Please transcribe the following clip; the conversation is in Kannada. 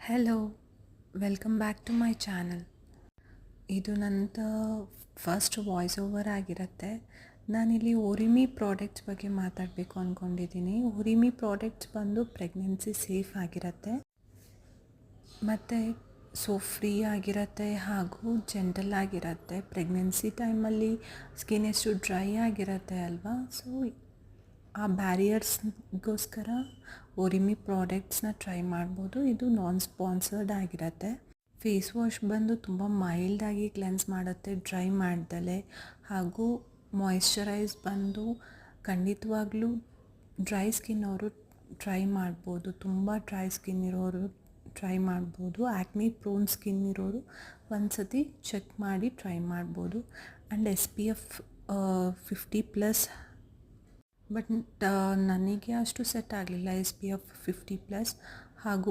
Hello, welcome back to my channel. ಇದು ನನ್ನದು ಫಸ್ಟ್ ವಾಯ್ಸ್ ಓವರ್ ಆಗಿರುತ್ತೆ. ನಾನಿಲ್ಲಿ ಓರಿಮಿ ಪ್ರಾಡಕ್ಟ್ಸ್ ಬಗ್ಗೆ ಮಾತಾಡಬೇಕು ಅಂದ್ಕೊಂಡಿದ್ದೀನಿ. ಓರಿಮಿ ಪ್ರಾಡಕ್ಟ್ಸ್ ಬಂದು ಪ್ರೆಗ್ನೆನ್ಸಿ ಸೇಫ್ ಆಗಿರುತ್ತೆ ಮತ್ತು ಫ್ರೀ ಆಗಿರುತ್ತೆ ಹಾಗೂ ಜೆಂಟಲ್ ಆಗಿರುತ್ತೆ. ಪ್ರೆಗ್ನೆನ್ಸಿ ಟೈಮಲ್ಲಿ ಸ್ಕಿನ್ ಎಷ್ಟು ಡ್ರೈ ಆಗಿರುತ್ತೆ ಅಲ್ವಾ, ಸೊ ಆ ಬ್ಯಾರಿಯರ್ಸ್ಗೋಸ್ಕರ ಓರಿಮಿ ಪ್ರಾಡಕ್ಟ್ಸ್ನ ಟ್ರೈ ಮಾಡ್ಬೋದು. ಇದು ನಾನ್ ಸ್ಪಾನ್ಸರ್ಡ್ ಆಗಿರುತ್ತೆ. ಫೇಸ್ ವಾಶ್ ಬಂದು ತುಂಬ ಮೈಲ್ಡಾಗಿ ಕ್ಲೆನ್ಸ್ ಮಾಡುತ್ತೆ, ಡ್ರೈ ಮಾಡ್ದಲೆ. ಹಾಗೂ ಮಾಯಿಶ್ಚರೈಸ್ ಬಂದು ಖಂಡಿತವಾಗ್ಲೂ ಡ್ರೈ ಸ್ಕಿನ್ ಅವರು ಟ್ರೈ ಮಾಡ್ಬೋದು. ತುಂಬ ಡ್ರೈ ಸ್ಕಿನ್ ಇರೋರು ಟ್ರೈ ಮಾಡ್ಬೋದು. ಆ್ಯಕ್ನಿ ಪ್ರೋನ್ ಸ್ಕಿನ್ ಇರೋರು ಒಂದು ಸತಿ ಚೆಕ್ ಮಾಡಿ ಟ್ರೈ ಮಾಡ್ಬೋದು. ಆ್ಯಂಡ್ SPF 50+, ಬಟ್ ನನಗೆ ಅಷ್ಟು ಸೆಟ್ ಆಗಲಿಲ್ಲ SPF 50+. ಹಾಗೂ